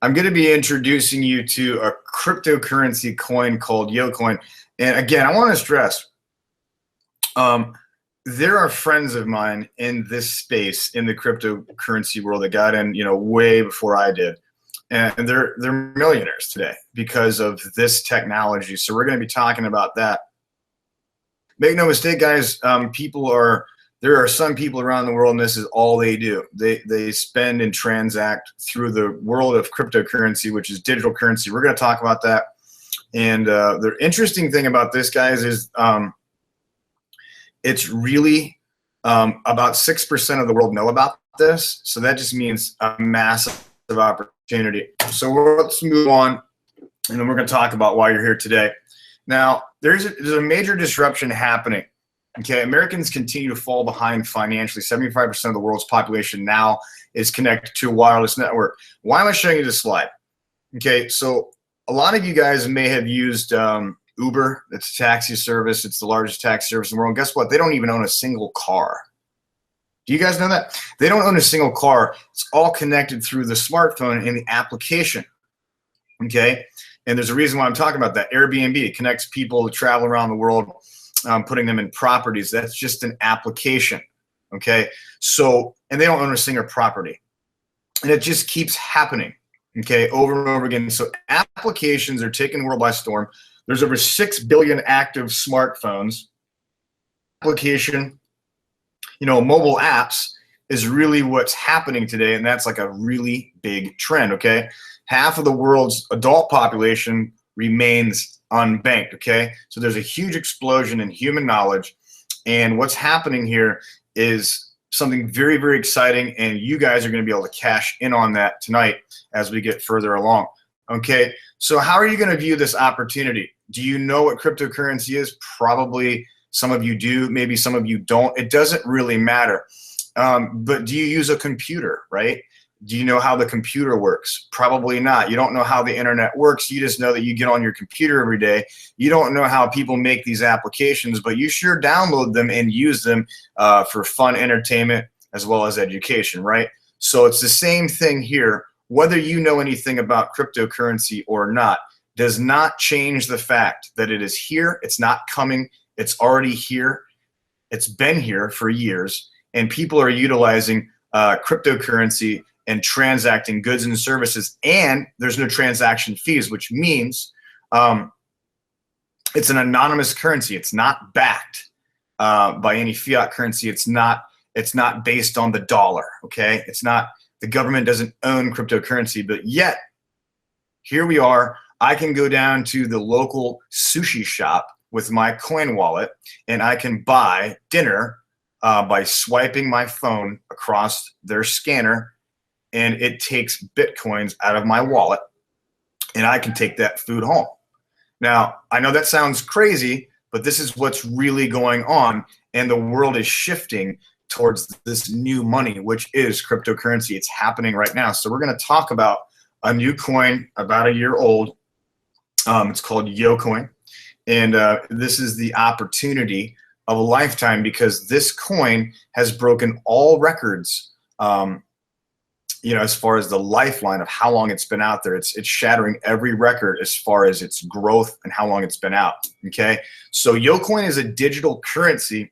I'm going to be introducing you to a cryptocurrency coin called YoCoin. And again, I want to stress, there are friends of mine in this space, in the cryptocurrency world, that got in, way before I did. And they're millionaires today because of this technology. So we're going to be talking about that. Make no mistake, guys, there are some people around the world, and this is all they do. They spend and transact through the world of cryptocurrency, which is digital currency. We're going to talk about that. And the interesting thing about this, guys, is it's really about 6% of the world know about this. So that just means a massive opportunity. So let's move on, and then we're going to talk about why you're here today. Now, there's a major disruption happening. Okay, Americans continue to fall behind financially. 75% of the world's population now is connected to a wireless network. Why am I showing you this slide? Okay, so a lot of you guys may have used Uber. It's a taxi service. It's the largest taxi service in the world. And guess what? They don't even own a single car. Do you guys know that? They don't own a single car. It's all connected through the smartphone and the application. Okay, and there's a reason why I'm talking about that. Airbnb, it connects people to travel around the world, putting them in properties. That's just an application. Okay, so, and they don't own a single property, and it just keeps happening. Okay, over and over again. So applications are taking the world by storm. There's over 6 billion active smartphones. Application, mobile apps is really what's happening today, and that's like a really big trend. Okay, half of the world's adult population remains unbanked. Okay, so there's a huge explosion in human knowledge, and what's happening here is something very, very exciting, and you guys are going to be able to cash in on that tonight as we get further along. Okay, so how are you going to view this opportunity? Do you know what cryptocurrency is? Probably some of you do, maybe some of you don't. It doesn't really matter. But do you use a computer, right? Do you know how the computer works? Probably not. You don't know how the internet works. You just know that you get on your computer every day. You don't know how people make these applications, but you sure download them and use them for fun, entertainment, as well as education, right? So it's the same thing here. Whether you know anything about cryptocurrency or not does not change the fact that it is here. It's not coming. It's already here. It's been here for years, and people are utilizing cryptocurrency and transacting goods and services, and there's no transaction fees, which means it's an anonymous currency. It's not backed by any fiat currency. It's not based on the dollar. Okay, it's not. The government doesn't own cryptocurrency, but yet here we are. I can go down to the local sushi shop with my coin wallet, and I can buy dinner by swiping my phone across their scanner, and it takes Bitcoins out of my wallet, and I can take that food home. Now, I know that sounds crazy, but this is what's really going on, and the world is shifting towards this new money, which is cryptocurrency. It's happening right now. So we're going to talk about a new coin about a year old. It's called YoCoin, and this is the opportunity of a lifetime, because this coin has broken all records, as far as the lifeline of how long it's been out there. It's shattering every record as far as its growth and how long it's been out. Okay, so YoCoin is a digital currency,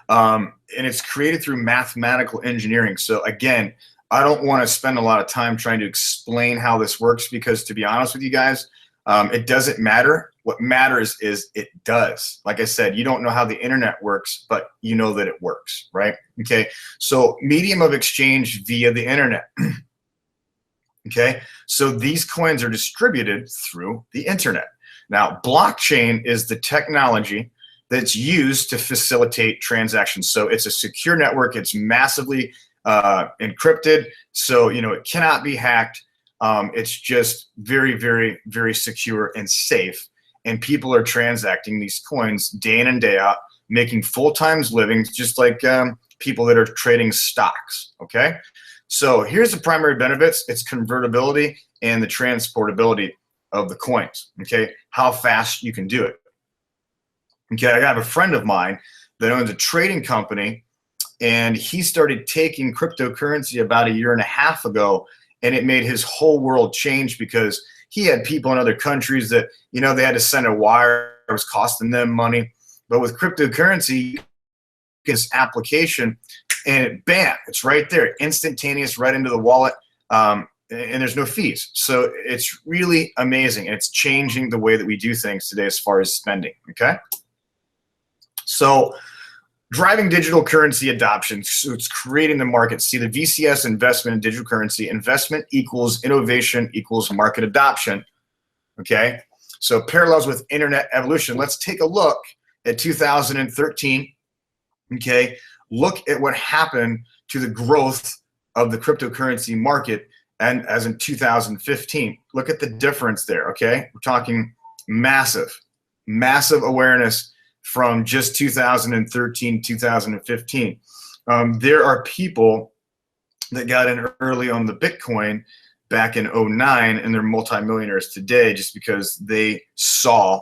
and it's created through mathematical engineering. So again, I don't want to spend a lot of time trying to explain how this works, because to be honest with you guys, it doesn't matter. What matters is it does. Like I said, you don't know how the internet works, but you know that it works, right? Okay, so medium of exchange via the internet. Okay, so these coins are distributed through the internet. Now, blockchain is the technology that's used to facilitate transactions. So it's a secure network. It's massively encrypted, so it cannot be hacked. It's just very, very, very secure and safe. And people are transacting these coins day in and day out, making full-time livings, just like people that are trading stocks. Okay, so here's the primary benefits. It's convertibility and the transportability of the coins. Okay, how fast you can do it. Okay, I have a friend of mine that owns a trading company, and he started taking cryptocurrency about 1.5 years ago, and it made his whole world change because he had people in other countries that, you know, they had to send a wire. It was costing them money. But with cryptocurrency, this application, and bam, it's right there, instantaneous, right into the wallet, and there's no fees. So it's really amazing, and it's changing the way that we do things today as far as spending, okay? So driving digital currency adoption, so it's creating the market. See, the VCS investment in digital currency, investment equals innovation equals market adoption, okay? So parallels with internet evolution. Let's take a look at 2013, okay? Look at what happened to the growth of the cryptocurrency market, and as in 2015. Look at the difference there, okay? We're talking massive awareness from just 2013, 2015. There are people that got in early on the Bitcoin back in 09, and they're multimillionaires today just because they saw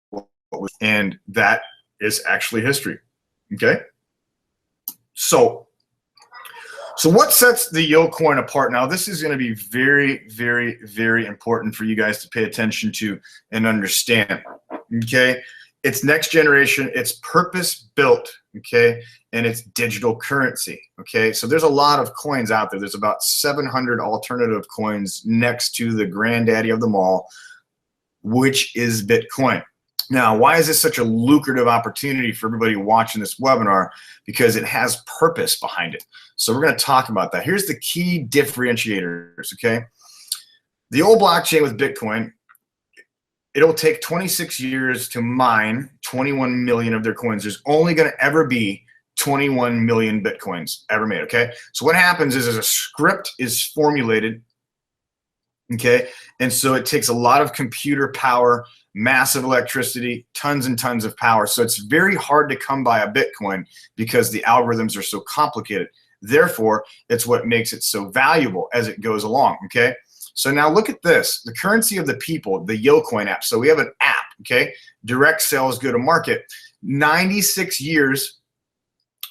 what was, and that is actually history, okay? So what sets the YoCoin apart? Now, this is going to be very, very, very important for you guys to pay attention to and understand, okay? It's next generation, it's purpose-built, okay? And it's digital currency, okay? So there's a lot of coins out there. There's about 700 alternative coins next to the granddaddy of them all, which is Bitcoin. Now, why is this such a lucrative opportunity for everybody watching this webinar? Because it has purpose behind it. So we're going to talk about that. Here's the key differentiators, okay? The old blockchain with Bitcoin, it'll take 26 years to mine 21 million of their coins. There's only going to ever be 21 million Bitcoins ever made, okay? So what happens is, as a script is formulated, okay? And so it takes a lot of computer power, massive electricity, tons and tons of power. So it's very hard to come by a Bitcoin because the algorithms are so complicated. Therefore, it's what makes it so valuable as it goes along, okay? So now look at this, the currency of the people, the YoCoin app. So we have an app, okay? Direct sales go to market. 96 years,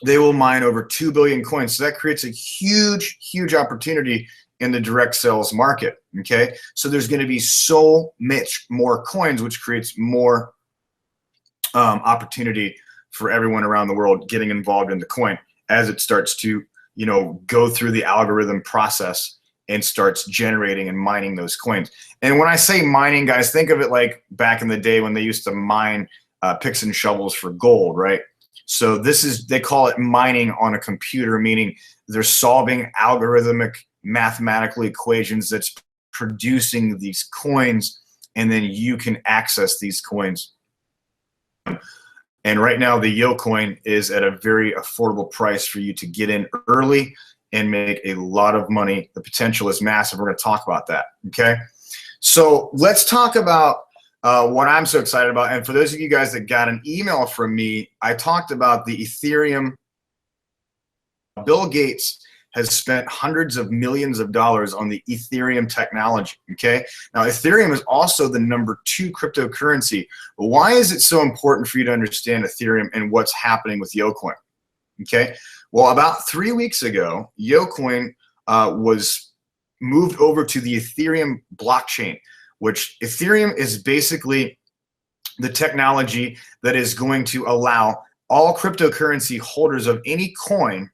they will mine over 2 billion coins. So that creates a huge, huge opportunity in the direct sales market, okay? So there's going to be so much more coins, which creates more opportunity for everyone around the world getting involved in the coin as it starts to, you know, go through the algorithm process and starts generating and mining those coins. And when I say mining, guys, think of it like back in the day when they used to mine picks and shovels for gold, right? So this is, they call it mining on a computer, meaning they're solving algorithmic mathematical equations that's producing these coins, and then you can access these coins. And right now the YoCoin is at a very affordable price for you to get in early and make a lot of money. The potential is massive. We're going to talk about that, okay? So let's talk about what I'm so excited about. And for those of you guys that got an email from me, I talked about the Ethereum. Bill Gates has spent hundreds of millions of dollars on the Ethereum technology, okay? Now, Ethereum is also the #2 cryptocurrency. But why is it so important for you to understand Ethereum and what's happening with YoCoin, okay? Well, about 3 weeks ago, YoCoin was moved over to the Ethereum blockchain, which Ethereum is basically the technology that is going to allow all cryptocurrency holders of any coin,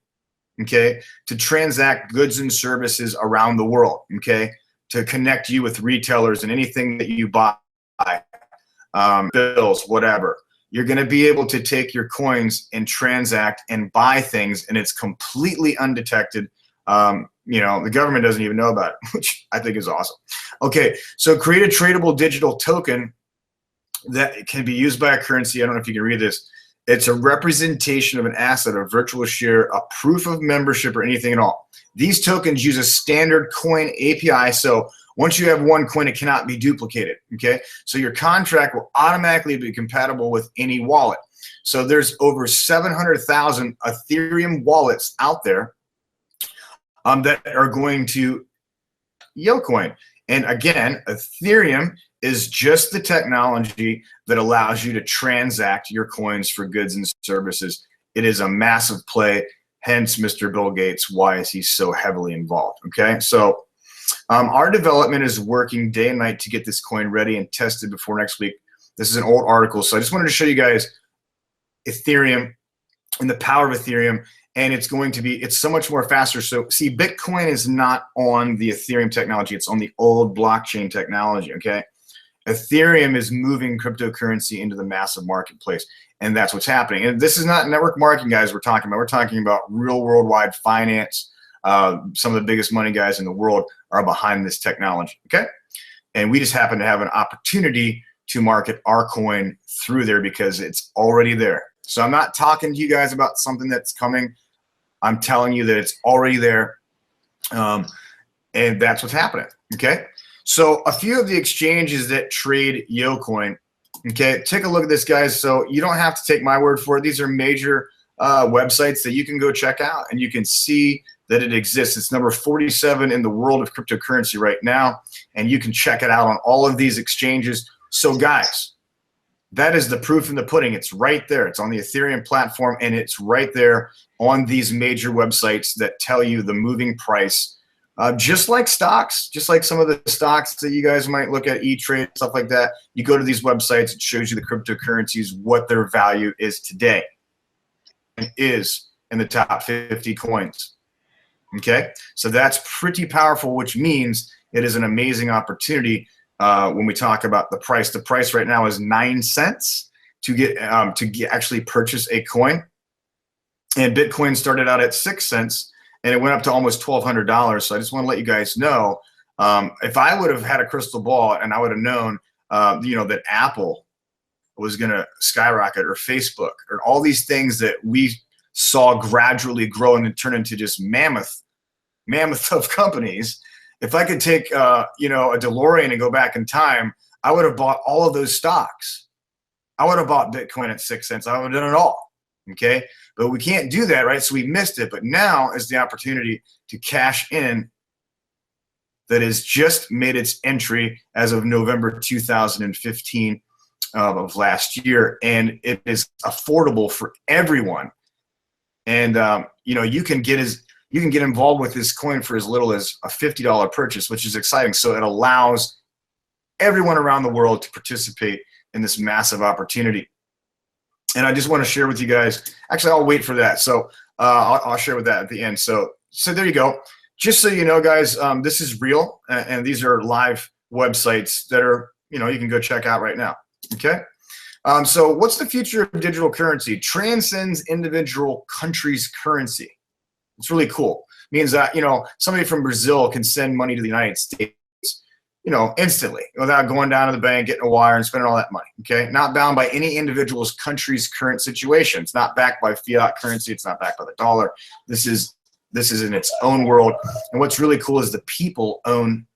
okay, to transact goods and services around the world, okay, to connect you with retailers and anything that you buy, bills, whatever. You're going to be able to take your coins and transact and buy things, and it's completely undetected. You know, the government doesn't even know about it, which I think is awesome. Okay, so create a tradable digital token that can be used by a currency. I don't know if you can read this. It's a representation of an asset, a virtual share, a proof of membership, or anything at all. These tokens use a standard coin API, so once you have one coin, it cannot be duplicated, okay? So your contract will automatically be compatible with any wallet. So there's over 700,000 Ethereum wallets out there that are going to YoCoin. And again, Ethereum is just the technology that allows you to transact your coins for goods and services. It is a massive play, hence Mr. Bill Gates. Why is he so heavily involved? Okay, so Our development is working day and night to get this coin ready and tested before next week. This is an old article, so I just wanted to show you guys Ethereum and the power of Ethereum, and it's so much more faster. So see, Bitcoin is not on the Ethereum technology, it's on the old blockchain technology, okay? Ethereum is moving cryptocurrency into the massive marketplace, and that's what's happening. And this is not network marketing guys we're talking about. We're talking about real worldwide finance. Some of the biggest money guys in the world are behind this technology, okay? And we just happen to have an opportunity to market our coin through there because it's already there. So I'm not talking to you guys about something that's coming. I'm telling you that it's already there, and that's what's happening, okay? So a few of the exchanges that trade YoCoin, okay, take a look at this, guys. So you don't have to take my word for it. These are major websites that you can go check out, and you can see that it exists. It's number 47 in the world of cryptocurrency right now, and you can check it out on all of these exchanges. So guys, that is the proof in the pudding. It's right there. It's on the Ethereum platform, and it's right there on these major websites that tell you the moving price. Just like stocks, just like some of the stocks that you guys might look at, E-Trade, stuff like that, you go to these websites, it shows you the cryptocurrencies, what their value is today. It is in the top 50 coins. Okay, so that's pretty powerful, which means it is an amazing opportunity when we talk about the price. The price right now is 9 cents to actually purchase a coin, and Bitcoin started out at 6 cents, and it went up to almost $1,200. So I just want to let you guys know, if I would have had a crystal ball and I would have known, that Apple was going to skyrocket, or Facebook, or all these things that we saw gradually grow and turn into just mammoth of companies. If I could take, a DeLorean and go back in time, I would have bought all of those stocks. I would have bought Bitcoin at 6 cents. I would have done it all. Okay, but we can't do that, right? So we missed it. But now is the opportunity to cash in. That has just made its entry as of November 2015 of last year, and it is affordable for everyone. And you can get involved with this coin for as little as a $50 purchase, which is exciting. So it allows everyone around the world to participate in this massive opportunity. And I just want to share with you guys. Actually, I'll wait for that. So I'll share with that at the end. So there you go. Just so you know, guys, this is real, and these are live websites that are you can go check out right now. Okay. So what's the future of digital currency? Transcends individual countries' currency. It's really cool. It means that somebody from Brazil can send money to the United States, instantly, without going down to the bank, getting a wire, and spending all that money. Okay, not bound by any individual's country's current situation. It's not backed by fiat currency. It's not backed by the dollar. This is in its own world. And what's really cool is the people own.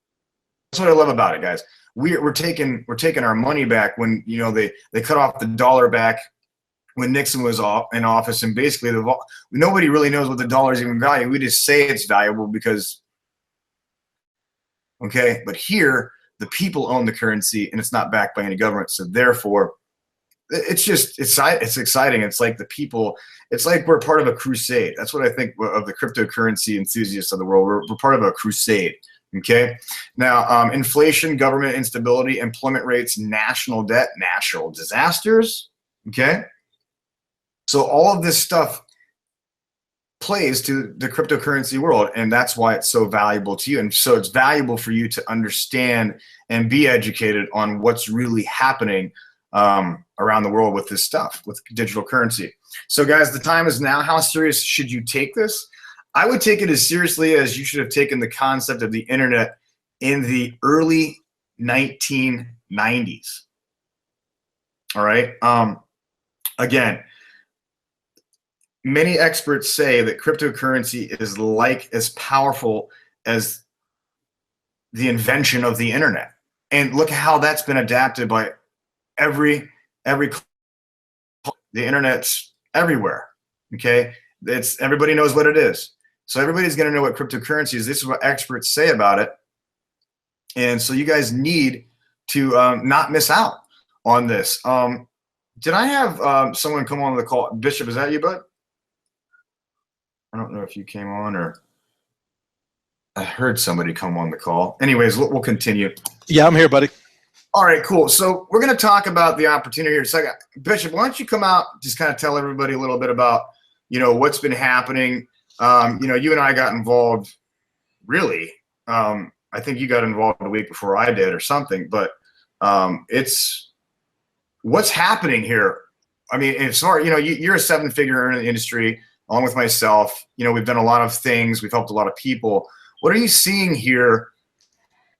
That's what I love about it, guys. We're taking our money back when they cut off the dollar back when Nixon was in office, and basically nobody really knows what the dollar is even valued. We just say it's valuable because. Okay, but here the people own the currency, and it's not backed by any government. So therefore, it's exciting. It's like the people. It's like we're part of a crusade. That's what I think of the cryptocurrency enthusiasts of the world. We're part of a crusade. Okay, now inflation, government instability, employment rates, national debt, natural disasters. Okay, so all of this stuff plays to the cryptocurrency world, and that's why it's so valuable to you. And so it's valuable for you to understand and be educated on what's really happening around the world with this stuff, with digital currency. So guys, the time is now. How serious should you take this? I would take it as seriously as you should have taken the concept of the internet in the early 1990s. All right. Again, many experts say that cryptocurrency is as powerful as the invention of the internet. And look how that's been adapted by every the internet's everywhere. Okay, everybody knows what it is. So everybody's going to know what cryptocurrency is. This is what experts say about it. And so you guys need to not miss out on this. Did I have someone come on the call? Bishop, is that you, bud? I don't know if you came on or. I heard somebody come on the call. Anyways, we'll continue. Yeah, I'm here, buddy. All right, cool. So we're going to talk about the opportunity here. So, Bishop, why don't you come out, just kind of tell everybody a little bit about, what's been happening. You and I got involved, really. I think you got involved a week before I did or something, but it's what's happening here. I mean, as far, you're a seven-figure earner in the industry, along with myself. We've done a lot of things. We've helped a lot of people. What are you seeing here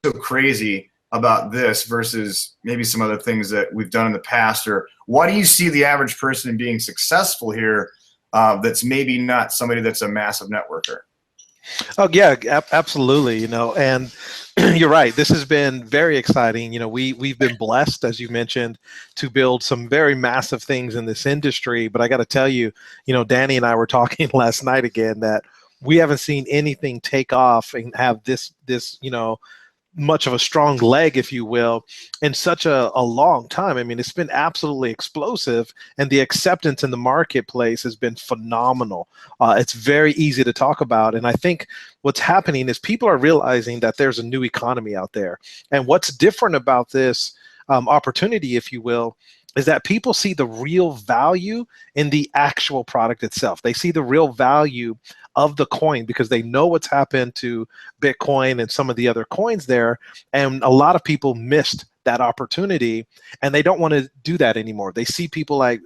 so crazy about this versus maybe some other things that we've done in the past? Or why do you see the average person being successful here that's maybe not somebody that's a massive networker? Oh yeah, absolutely. And you're right. This has been very exciting. We've been blessed, as you mentioned, to build some very massive things in this industry. But I got to tell you, Danny and I were talking last night again that we haven't seen anything take off and have this much of a strong leg, if you will, in such a long time. I mean, it's been absolutely explosive, and the acceptance in the marketplace has been phenomenal. It's very easy to talk about, and I think what's happening is people are realizing that there's a new economy out there. And what's different about this opportunity, if you will, is that people see the real value in the actual product itself. They see the real value of the coin because they know what's happened to Bitcoin and some of the other coins there. And a lot of people missed that opportunity, and they don't want to do that anymore. They see people like,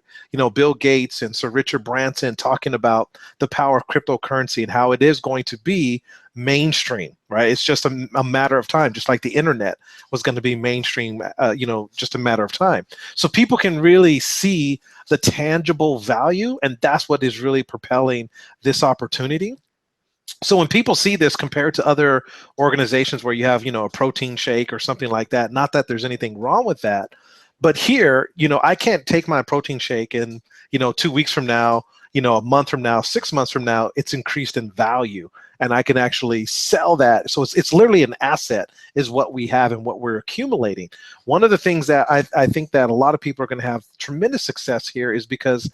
Bill Gates and Sir Richard Branson talking about the power of cryptocurrency and how it is going to be mainstream, right? It's just a matter of time, just like the internet was going to be mainstream, just a matter of time. So people can really see the tangible value, and that's what is really propelling this opportunity. So when people see this compared to other organizations where you have, a protein shake or something like that, not that there's anything wrong with that, but here, I can't take my protein shake and, 2 weeks from now, a month from now, 6 months from now, it's increased in value, and I can actually sell that. So it's literally an asset is what we have and what we're accumulating. One of the things that I think that a lot of people are going to have tremendous success here is because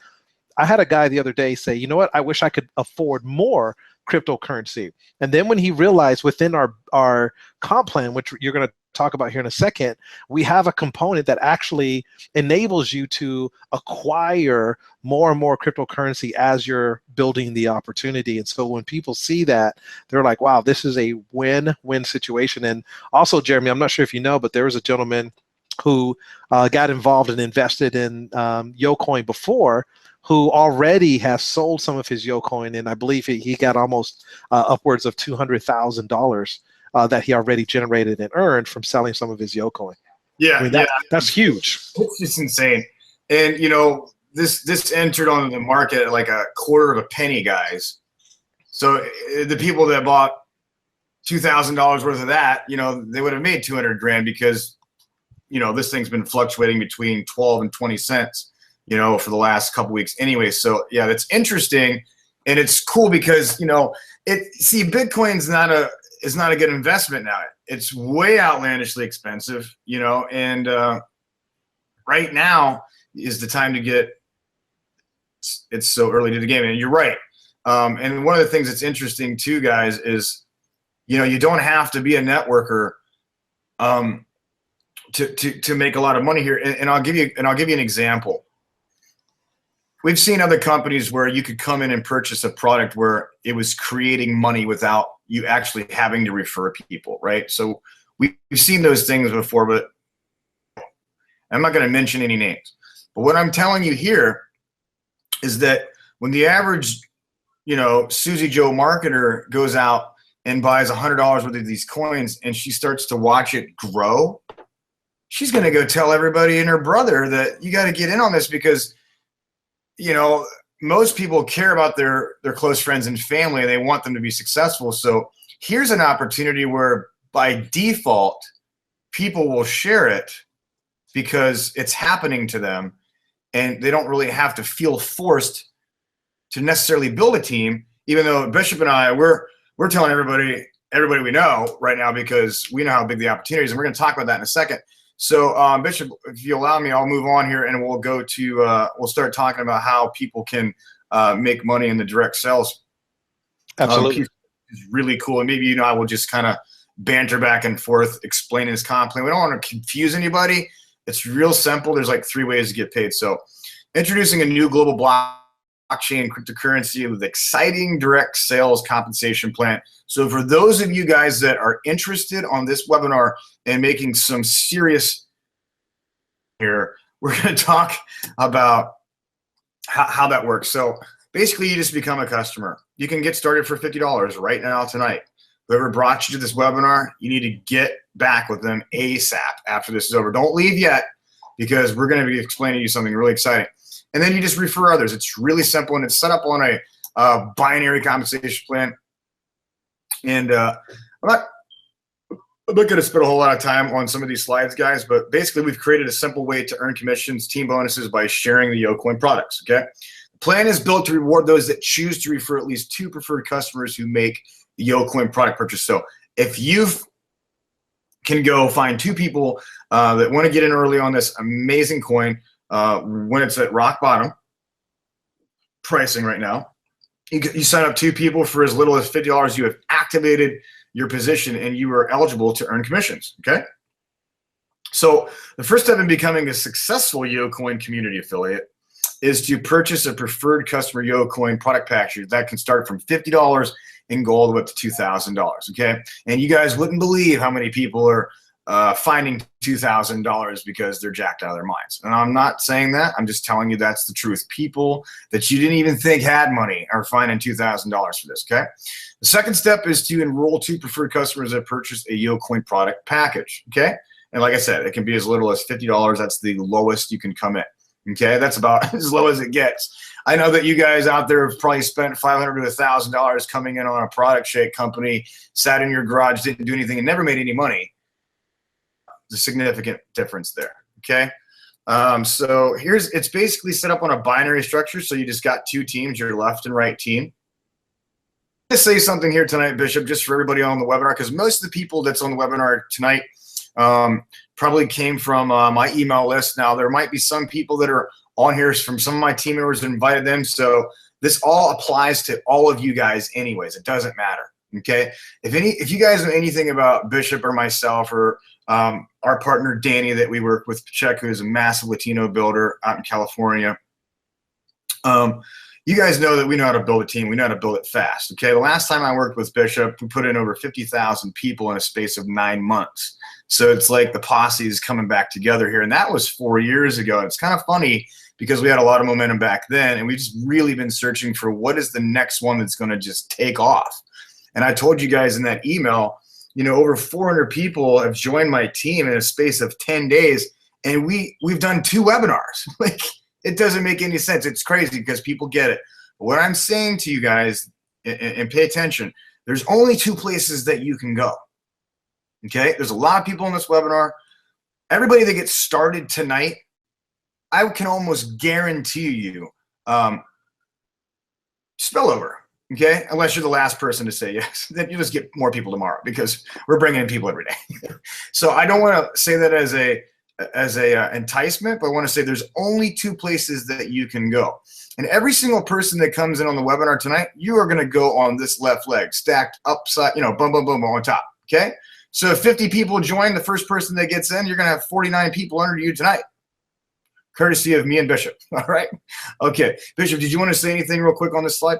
I had a guy the other day say, you know what, I wish I could afford more cryptocurrency. And then when he realized within our comp plan, which you're going to talk about here in a second, we have a component that actually enables you to acquire more and more cryptocurrency as you're building the opportunity. And so when people see that, they're like, wow, this is a win-win situation. And also, Jeremy, I'm not sure if you know, but there was a gentleman who got involved and invested in YoCoin before, who already has sold some of his YoCoin, and I believe he got almost upwards of $200,000 that he already generated and earned from selling some of his YoCoin. Yeah, I mean, that's huge. It's just insane. And this entered on the market at like a quarter of a penny, guys. So the people that bought $2,000 worth of that, they would have made 200 grand because this thing's been fluctuating between 12 and 20 cents. For the last couple weeks anyway. So yeah, that's interesting. And it's cool because, Bitcoin's is not a good investment now. It's way outlandishly expensive, and right now is the time to get, it's so early to the game. And you're right. And one of the things that's interesting too, guys, is, you don't have to be a networker to make a lot of money here. And I'll give you an example. We've seen other companies where you could come in and purchase a product where it was creating money without you actually having to refer people, right? So we've seen those things before, but I'm not going to mention any names. But what I'm telling you here is that when the average, Susie Joe marketer goes out and buys $100 worth of these coins and she starts to watch it grow, she's going to go tell everybody and her brother that you got to get in on this because most people care about their close friends and family, and they want them to be successful. So here's an opportunity where by default, people will share it because it's happening to them, and they don't really have to feel forced to necessarily build a team, even though Bishop and I, we're telling everybody we know right now because we know how big the opportunity is, and we're going to talk about that in a second. So, Bishop, if you allow me, I'll move on here, and we'll go to we'll start talking about how people can make money in the direct sales Absolutely. is really cool. And maybe, I will just kind of banter back and forth explaining this comp plan. We don't want to confuse anybody. It's real simple. There's like 3 ways to get paid. So introducing a new global blockchain cryptocurrency with exciting direct sales compensation plan. So for those of you guys that are interested on this webinar and making some serious here, we're going to talk about how that works. So basically, you just become a customer. You can get started for $50 right now, tonight. Whoever brought you to this webinar, you need to get back with them ASAP after this is over. Don't leave yet, because we're going to be explaining to you something really exciting. And then you just refer others. It's really simple, and it's set up on a binary compensation plan. And I'm not going to spend a whole lot of time on some of these slides, guys, but basically we've created a simple way to earn commissions, team bonuses by sharing the YoCoin products, okay? The plan is built to reward those that choose to refer at least 2 preferred customers who make the YoCoin product purchase. So if you can go find 2 people that want to get in early on this amazing coin when it's at rock bottom pricing right now, you sign up 2 people for as little as $50. You have activated your position and you are eligible to earn commissions, okay? So the first step in becoming a successful YoCoin community affiliate is to purchase a preferred customer YoCoin product package that can start from $50 and go all the way up to $2,000, okay? And you guys wouldn't believe how many people are finding $2,000 because they're jacked out of their minds. And I'm not saying that. I'm just telling you that's the truth. People that you didn't even think had money are finding $2,000 for this, okay? The second step is to enroll 2 preferred customers that purchase a YoCoin product package, okay? And like I said, it can be as little as $50. That's the lowest you can come in, okay? That's about as low as it gets. I know that you guys out there have probably spent $500 to $1,000 coming in on a product shake company, sat in your garage, didn't do anything, and never made any money. There's a significant difference there, okay? So it's basically set up on a binary structure. So you just got 2 teams, your left and right team. I'm gonna say something here tonight, Bishop, just for everybody on the webinar, because most of the people that's on the webinar tonight probably came from my email list. Now, there might be some people that are on here from some of my team members that invited them. So this all applies to all of you guys anyways. It doesn't matter, okay? If you guys know anything about Bishop or myself or our partner Danny that we work with, Czech, who is a massive Latino builder out in California, you guys know that we know how to build a team. We know how to build it fast, okay? The last time I worked with Bishop, we put in over 50,000 people in a space of 9 months. So it's like the posse is coming back together here, and that was 4 years ago. It's kind of funny because we had a lot of momentum back then, and we've just really been searching for what is the next one that's going to just take off. And I told you guys in that email, over 400 people have joined my team in a space of 10 days, and we've done 2 webinars. Like, it doesn't make any sense. It's crazy because people get it. But what I'm saying to you guys, and pay attention, there's only 2 places that you can go. Okay? There's a lot of people in this webinar. Everybody that gets started tonight, I can almost guarantee you spillover. Okay, unless you're the last person to say yes, then you just get more people tomorrow because we're bringing in people every day. So I don't want to say that as a enticement, but I want to say there's only 2 places that you can go. And every single person that comes in on the webinar tonight, you are going to go on this left leg, stacked upside, boom, boom, boom, on top. Okay, so if 50 people join, the first person that gets in, you're going to have 49 people under you tonight, courtesy of me and Bishop. All right, okay, Bishop, did you want to say anything real quick on this slide?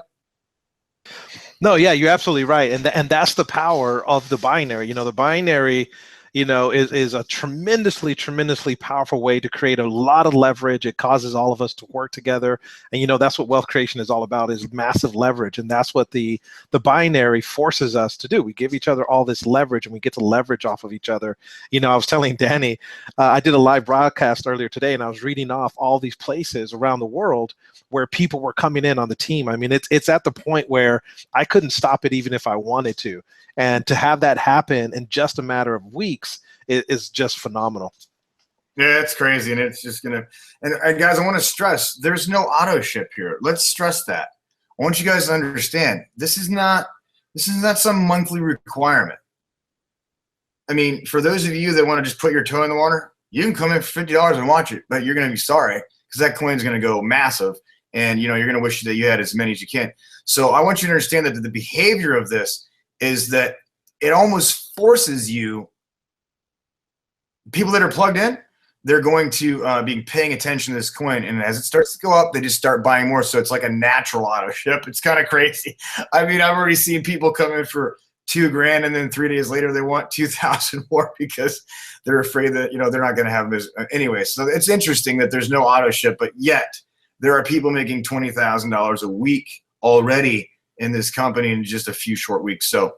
No, yeah, you're absolutely right, and that's the power of the binary. The binary, is a tremendously powerful way to create a lot of leverage. It causes all of us to work together, and that's what wealth creation is all about, is massive leverage, and that's what the binary forces us to do. We give each other all this leverage, and we get to leverage off of each other. I was telling Danny, I did a live broadcast earlier today, and I was reading off all these places around the world where people were coming in on the team. I mean, it's at the point where I couldn't stop it even if I wanted to. And to have that happen in just a matter of weeks is just phenomenal. Yeah, it's crazy, and it's just gonna. And guys, I want to stress: there's no auto ship here. Let's stress that. I want you guys to understand this is not some monthly requirement. I mean, for those of you that want to just put your toe in the water, you can come in for $50 and watch it, but you're going to be sorry because that coin's going to go massive, and you're going to wish that you had as many as you can. So I want you to understand that the behavior of this is that it almost forces you, people that are plugged in, they're going to be paying attention to this coin, and as it starts to go up, they just start buying more. So it's like a natural auto ship. It's kind of crazy. I mean, I've already seen people come in for $2,000, and then 3 days later they want 2,000 more because they're afraid that, you know, they're not going to have this anyway. So it's interesting that there's no auto ship, but yet there are people making $20,000 a week already in this company in just a few short weeks. So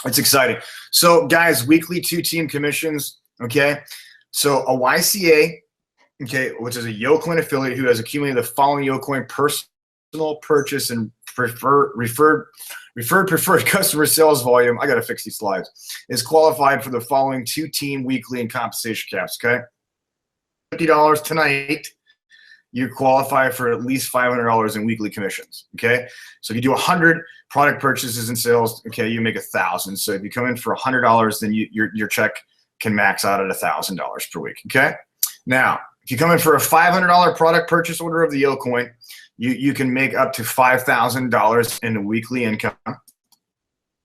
it's exciting. So guys, weekly 2-team commissions. Okay. So a YCA, okay, which is a YoCoin affiliate who has accumulated the following YoCoin personal purchase and referred customer sales volume, I got to fix these slides, is qualified for the following 2-team weekly and compensation caps, okay? $50 tonight, you qualify for at least $500 in weekly commissions, okay? So if you do 100 product purchases and sales, okay, you make 1,000. So if you come in for $100, then your check can max out at $1,000 per week, okay? Now, if you come in for a $500 product purchase order of the YoCoin, you can make up to $5,000 in weekly income.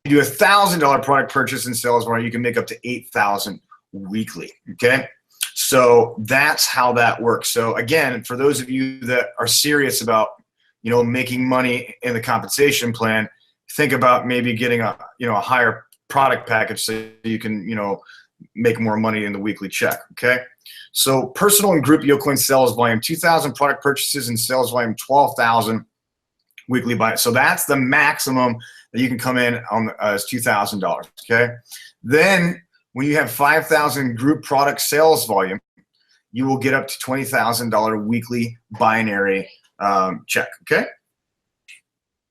You do a $1,000 product purchase and sales volume, you can make up to $8,000 weekly, okay? So that's how that works. So again, for those of you that are serious about, you know, making money in the compensation plan, think about maybe getting a, you know, a higher product package so you can, you know, make more money in the weekly check, okay? So personal and group YoCoin sales volume, 2,000 product purchases and sales volume, 12,000 weekly buy. So that's the maximum that you can come in on as $2,000, okay? Then when you have 5,000 group product sales volume, you will get up to $20,000 weekly binary check, okay?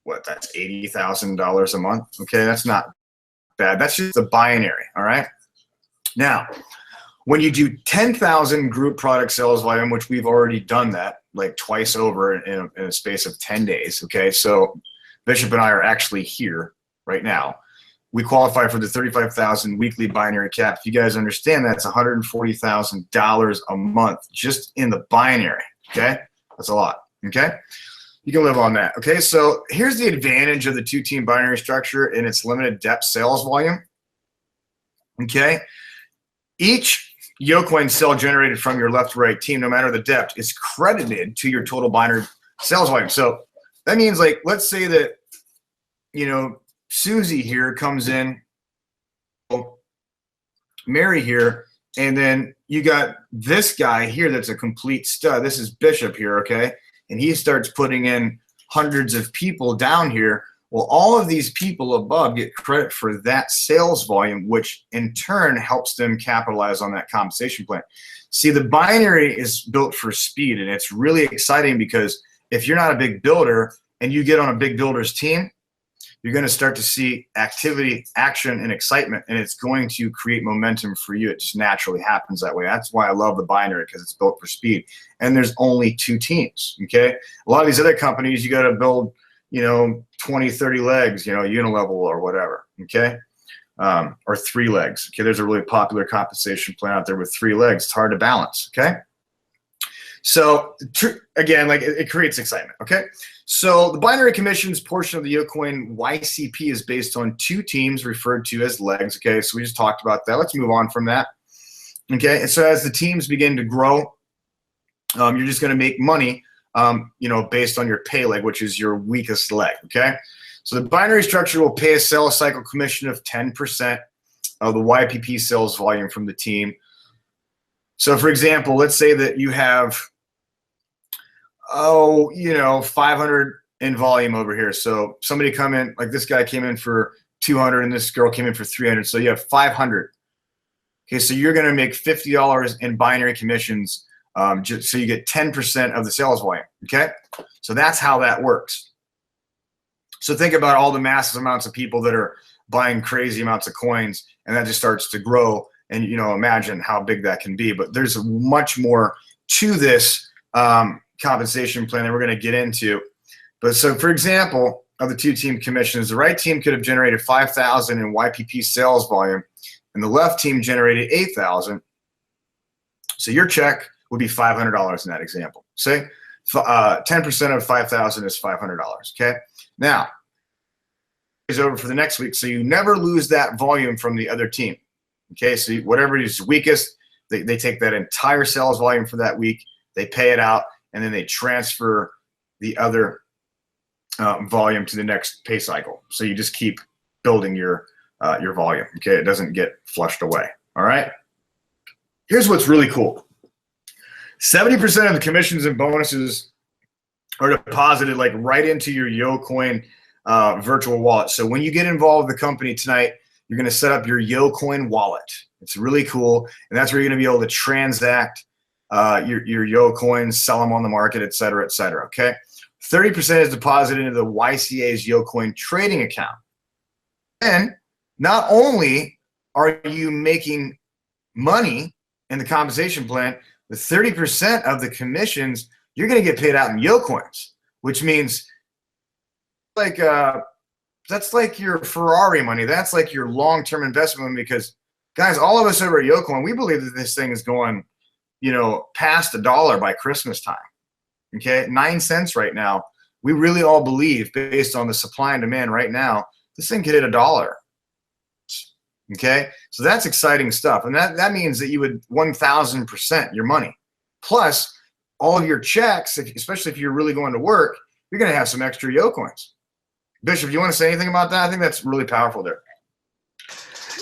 What, that's $80,000 a month, okay? That's not bad. That's just the binary, all right? Now, when you do 10,000 group product sales volume, which we've already done that like twice over in a space of 10 days, okay? So Bishop and I are actually here right now. We qualify for the 35,000 weekly binary cap. If you guys understand, that's $140,000 a month just in the binary, okay? That's a lot, okay? You can live on that, okay? So here's the advantage of the 2-team binary structure and its limited depth sales volume, okay? Each YoCoin sale generated from your left to right team, no matter the depth, is credited to your total binary sales volume. So that means, like, let's say that, you know, Susie here comes in, Mary here, and then you got this guy here that's a complete stud. This is Bishop here, okay? And he starts putting in hundreds of people down here. Well, all of these people above get credit for that sales volume, which in turn helps them capitalize on that compensation plan. See, the binary is built for speed, and it's really exciting because if you're not a big builder and you get on a big builder's team, you're going to start to see activity, action, and excitement, and it's going to create momentum for you. It just naturally happens that way. That's why I love the binary, because it's built for speed. And there's only 2 teams, okay? A lot of these other companies, you got to build, you know, 20, 30 legs, you know, unilevel or whatever, okay? Or 3 legs, okay? There's a really popular compensation plan out there with 3 legs. It's hard to balance, okay? So again, like it creates excitement, okay? So the binary commissions portion of the YoCoin YCP is based on 2 teams referred to as legs, okay? So we just talked about that. Let's move on from that, okay? And so as the teams begin to grow, you're just gonna make money, you know, based on your pay leg, which is your weakest leg, okay? So the binary structure will pay a sales cycle commission of 10% of the YPP sales volume from the team. So for example, let's say that you have, you know, 500 in volume over here. So somebody come in, like this guy came in for 200 and this girl came in for 300. So you have 500. Okay, so you're gonna make $50 in binary commissions, just so you get 10% of the sales volume, okay? So that's how that works. So think about all the massive amounts of people that are buying crazy amounts of coins, and that just starts to grow, and you know, imagine how big that can be. But there's much more to this compensation plan that we're gonna get into. But so for example, of the 2-team commissions, the right team could have generated 5,000 in YPP sales volume, and the left team generated 8,000. So your check would be $500 in that example. Say 10% of 5,000 is $500, okay? Now, over for the next week, so you never lose that volume from the other team. Okay, so whatever is weakest, they take that entire sales volume for that week, they pay it out, and then they transfer the other volume to the next pay cycle. So you just keep building your volume. Okay, it doesn't get flushed away. All right. Here's what's really cool. 70% of the commissions and bonuses are deposited like right into your YoCoin virtual wallet. So when you get involved with the company tonight, you're going to set up your YoCoin wallet. It's really cool, and that's where you're going to be able to transact your YoCoins, sell them on the market, et cetera, et cetera. Okay. 30% is deposited into the YCA's YoCoin trading account. And not only are you making money in the compensation plan, the 30% of the commissions you're going to get paid out in YoCoins, which means like that's like your Ferrari money. That's like your long-term investment money, because guys, all of us over at YoCoin, we believe that this thing is going, you know, past $1 by Christmas time. Okay, 9 cents right now. We really all believe, based on the supply and demand right now, this thing could hit $1. Okay, so that's exciting stuff, and that means that you would 1,000% your money, plus all of your checks. Especially if you're really going to work, you're going to have some extra YoCoins. Bishop, do you want to say anything about that? I think that's really powerful there.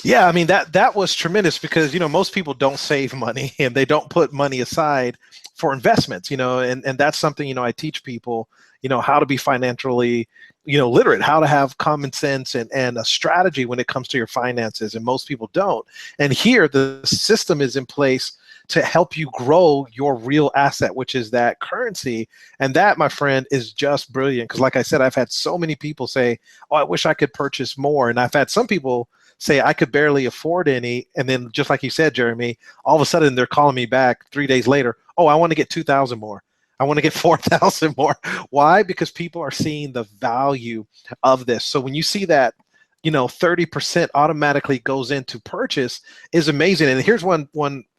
Yeah, I mean, that was tremendous, because, you know, most people don't save money and they don't put money aside for investments, you know, and that's something, you know, I teach people, you know, how to be financially, you know, literate, how to have common sense and a strategy when it comes to your finances. And most people don't. And here the system is in place to help you grow your real asset, which is that currency. And that, my friend, is just brilliant. Because like I said, I've had so many people say, oh, I wish I could purchase more. And I've had some people say I could barely afford any. And then just like you said, Jeremy, all of a sudden they're calling me back 3 days later. Oh, I want to get 2,000 more. I want to get 4,000 more. Why? Because people are seeing the value of this. So when you see that, you know, 30% automatically goes into purchase is amazing. And here's one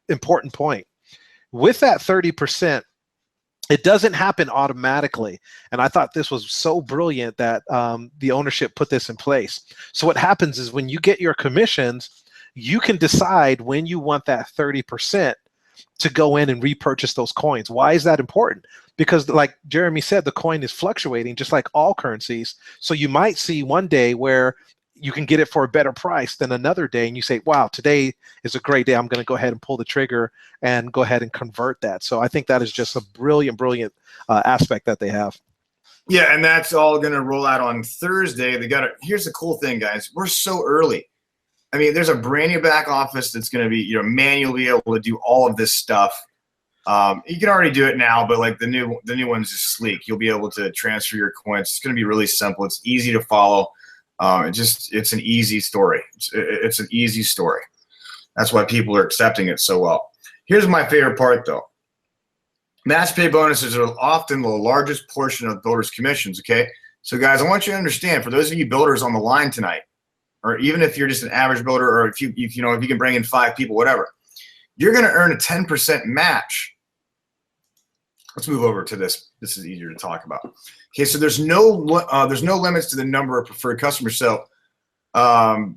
important point. With that 30%, it doesn't happen automatically. And I thought this was so brilliant that the ownership put this in place. So what happens is when you get your commissions, you can decide when you want that 30% to go in and repurchase those coins. Why is that important? Because like Jeremy said, the coin is fluctuating just like all currencies. So you might see one day where you can get it for a better price than another day, and you say, wow, today is a great day. I'm going to go ahead and pull the trigger and go ahead and convert that. So I think that is just a brilliant aspect that they have. Yeah, and that's all going to roll out on Thursday. Here's the cool thing, guys. We're so early. I mean, there's a brand new back office that's going to be, you know, manually able to do all of this stuff. You can already do it now, but like the new one's is sleek. You'll be able to transfer your coins. It's going to be really simple. It's easy to follow. It's an easy story. It's an easy story. That's why people are accepting it so well. Here's my favorite part, though. Match pay bonuses are often the largest portion of builders' commissions. Okay, so guys, I want you to understand. For those of you builders on the line tonight, or even if you're just an average builder, or if you can bring in 5 people, whatever, you're going to earn a 10% match. Let's move over to this. This is easier to talk about. Okay, so there's no limits to the number of preferred customers. So, so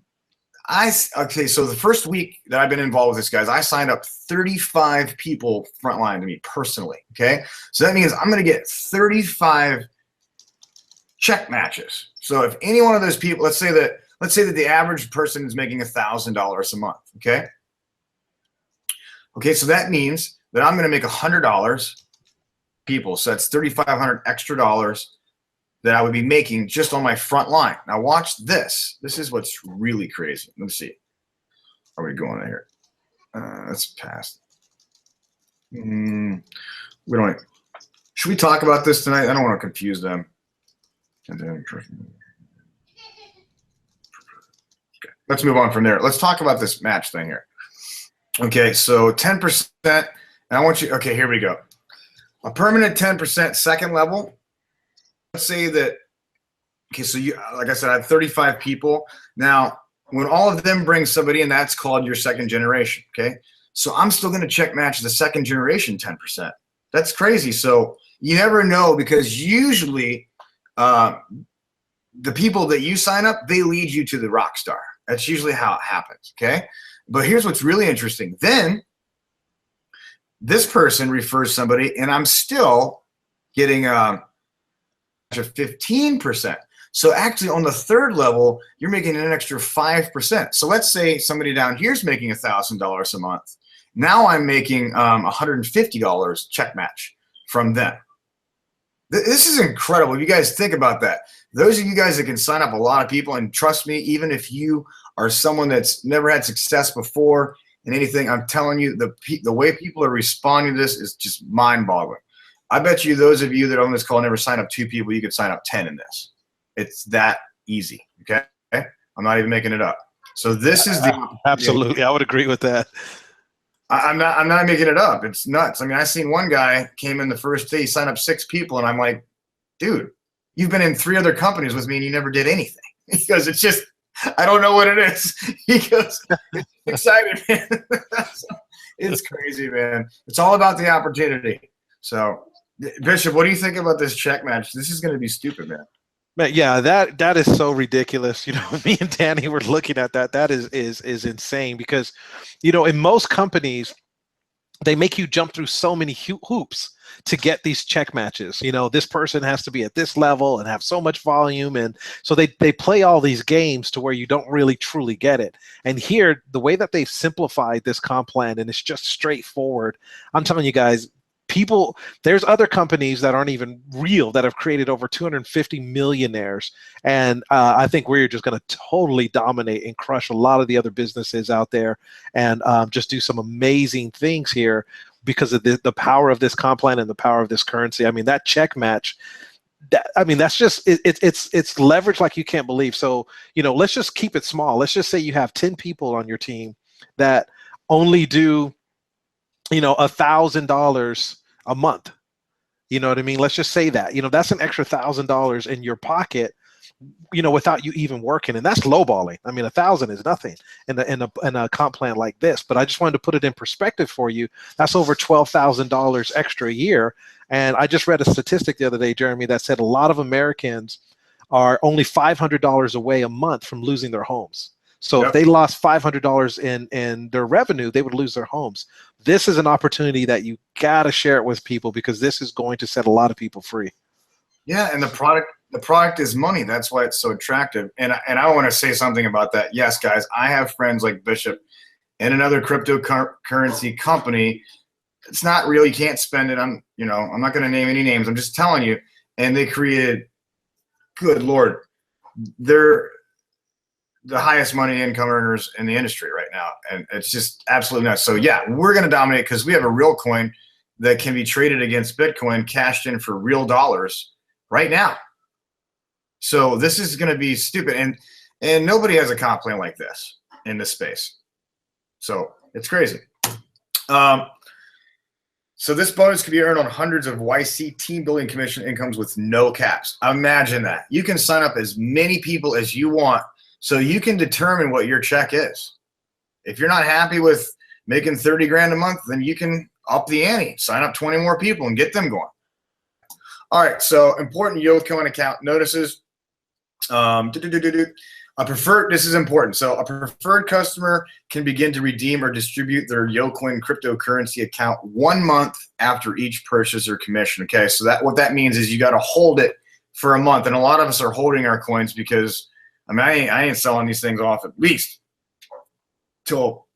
the first week that I've been involved with this, guys, I signed up 35 people frontline to me personally. Okay, so that means I'm going to get 35 check matches. So if any one of those people, let's say that the average person is making $1,000 a month. Okay. Okay, so that means that I'm going to make $100 people. So that's $3,500 extra dollars that I would be making just on my front line. Now watch this. This is what's really crazy. Let me see. Are we going here? That's past. We don't. Should we talk about this tonight? I don't want to confuse them. Okay, let's move on from there. Let's talk about this match thing here. Okay, so 10%, and I want you, okay, here we go. A permanent 10% second level. Let's say that, okay, so you, like I said, I have 35 people. Now, when all of them bring somebody in, that's called your second generation, okay? So I'm still gonna check match the second generation 10%. That's crazy. So you never know, because usually the people that you sign up, they lead you to the rock star. That's usually how it happens, okay? But here's what's really interesting. Then this person refers somebody, and I'm still getting a 15%. So actually on the third level, you're making an extra 5%. So let's say somebody down here is making $1,000 a month. Now I'm making $150 check match from them. This is incredible. If you guys think about that, those of you guys that can sign up a lot of people, and trust me, even if you are someone that's never had success before in anything, I'm telling you, the way people are responding to this is just mind-boggling. I bet you those of you that on this call never sign up 2 people, you could sign up 10 in this. It's that easy, okay? I'm not even making it up. So this is the absolutely. I would agree with that. I'm not making it up. It's nuts. I mean, I seen one guy came in the first day, he signed up 6 people, and I'm like, dude, you've been in 3 other companies with me and you never did anything. He goes, it's just, I don't know what it is. He goes, it's excited, man. It's crazy, man. It's all about the opportunity. So, Bishop, what do you think about this check match? This is going to be stupid, man. Man, yeah, that is so ridiculous. You know, me and Danny were looking at that. That is insane because, you know, in most companies, they make you jump through so many hoops to get these check matches. You know, this person has to be at this level and have so much volume. And so they play all these games to where you don't really truly get it. And here, the way that they've simplified this comp plan, and it's just straightforward, I'm telling you guys, there's other companies that aren't even real that have created over 250 millionaires. And I think we're just going to totally dominate and crush a lot of the other businesses out there and just do some amazing things here because of the power of this comp plan and the power of this currency. I mean, that check match, that's just, it's leverage like you can't believe. So, you know, let's just keep it small. Let's just say you have 10 people on your team that only do, you know, $1,000 a month. You know what I mean? Let's just say that, you know, that's an extra $1,000 in your pocket, you know, without you even working. And that's lowballing. I mean, 1,000 is nothing in a comp plan like this, but I just wanted to put it in perspective for you. That's over $12,000 extra a year. And I just read a statistic the other day, Jeremy, that said a lot of Americans are only $500 away a month from losing their homes. So Yep. If they lost $500 in their revenue, they would lose their homes. This is an opportunity that you got to share it with people because this is going to set a lot of people free. Yeah, and the product is money. That's why it's so attractive. And I want to say something about that. Yes, guys, I have friends like Bishop and another cryptocurrency company. It's not real. You can't spend it on, you know, I'm not going to name any names. I'm just telling you. And they created, good Lord, they're the highest money income earners in the industry right now. And it's just absolutely nuts. So yeah, we're going to dominate because we have a real coin that can be traded against Bitcoin, cashed in for real dollars right now. So this is going to be stupid. And nobody has a comp plan like this in this space. So it's crazy. So this bonus can be earned on hundreds of YC team building commission incomes with no caps. Imagine that. You can sign up as many people as you want so you can determine what your check is. If you're not happy with making 30 grand a month, then you can up the ante, sign up 20 more people and get them going. All right, so important YoCoin account notices. This is important. So a preferred customer can begin to redeem or distribute their YoCoin cryptocurrency account 1 month after each purchase or commission. Okay, so what that means is you got to hold it for a month. And a lot of us are holding our coins because, I mean, I ain't selling these things off at least till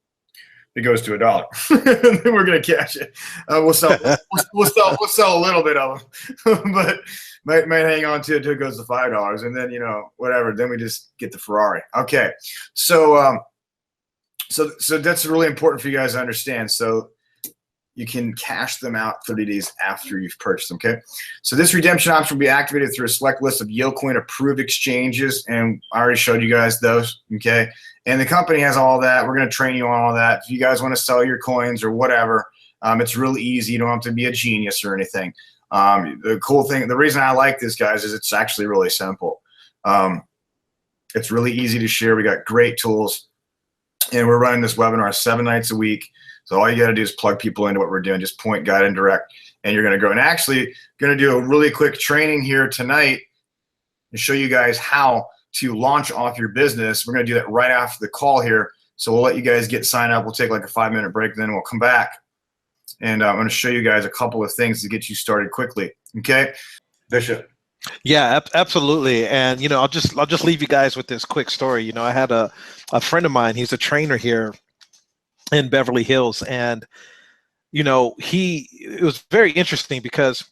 it goes to $1. Then we're gonna cash it. We'll sell a little bit of them, but might hang on to it till it goes to $5, and then, you know, whatever. Then we just get the Ferrari. Okay, so so that's really important for you guys to understand. So you can cash them out 30 days after you've purchased them, okay? So this redemption option will be activated through a select list of YoCoin approved exchanges, and I already showed you guys those, okay? And the company has all that. We're gonna train you on all that. If you guys wanna sell your coins or whatever, it's really easy. You don't have to be a genius or anything. The cool thing, the reason I like this, guys, is it's actually really simple. It's really easy to share. We got great tools, and we're running this webinar 7 nights a week. So all you got to do is plug people into what we're doing, just point, guide, and direct, and you're going to grow. And actually, going to do a really quick training here tonight and show you guys how to launch off your business. We're going to do that right after the call here. So we'll let you guys get signed up. We'll take like a 5-minute break, then we'll come back. And I'm going to show you guys a couple of things to get you started quickly. Okay, Bishop. Yeah, absolutely. And I'll just leave you guys with this quick story. I had a friend of mine. He's a trainer here in Beverly Hills, and it was very interesting because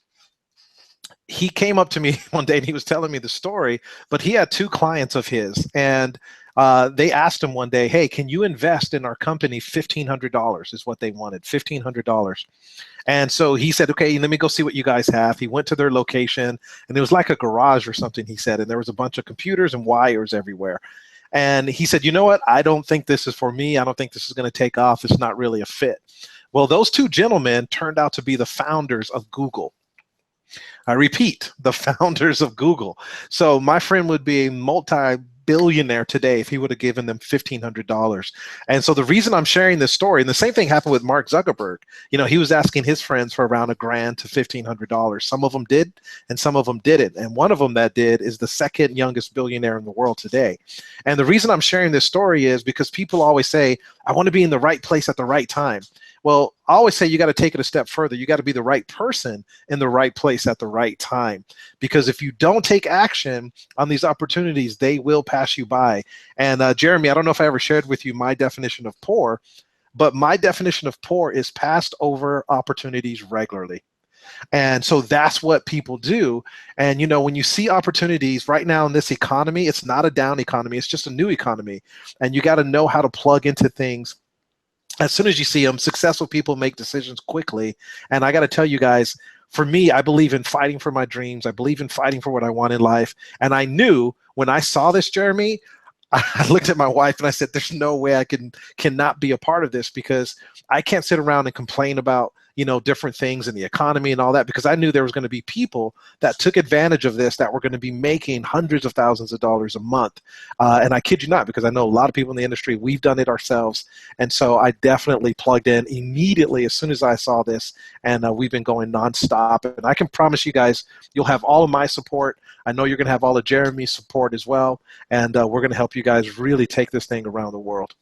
he came up to me one day and he was telling me the story, but he had 2 clients of his, and they asked him one day, hey, can you invest in our company? $1,500 is what they wanted, $1,500. And so he said, okay, let me go see what you guys have. He went to their location, and it was like a garage or something, he said, and there was a bunch of computers and wires everywhere. And he said, you know what? I don't think this is for me. I don't think this is going to take off. It's not really a fit. Well, those 2 gentlemen turned out to be the founders of Google. I repeat, the founders of Google. So my friend would be a multi-billionaire today if he would have given them $1,500. And so the reason I'm sharing this story, and the same thing happened with Mark Zuckerberg. He was asking his friends for around $1,000 to $1,500. Some of them did, and some of them didn't. And one of them that did is the 2nd youngest billionaire in the world today. And the reason I'm sharing this story is because people always say, I want to be in the right place at the right time. Well, I always say you got to take it a step further. You got to be the right person in the right place at the right time. Because if you don't take action on these opportunities, they will pass you by. And Jeremy, I don't know if I ever shared with you my definition of poor, but my definition of poor is passed over opportunities regularly. And so that's what people do. And, when you see opportunities right now in this economy, it's not a down economy. It's just a new economy. And you got to know how to plug into things as soon as you see them. Successful people make decisions quickly. And I got to tell you guys, for me, I believe in fighting for my dreams. I believe in fighting for what I want in life. And I knew when I saw this, Jeremy, I looked at my wife and I said, there's no way I cannot be a part of this, because I can't sit around and complain about, different things in the economy and all that, because I knew there was going to be people that took advantage of this that were going to be making hundreds of thousands of dollars a month. And I kid you not, because I know a lot of people in the industry, we've done it ourselves. And so I definitely plugged in immediately as soon as I saw this, and we've been going nonstop. And I can promise you guys, you'll have all of my support. I know you're going to have all of Jeremy's support as well. And we're going to help you guys really take this thing around the world.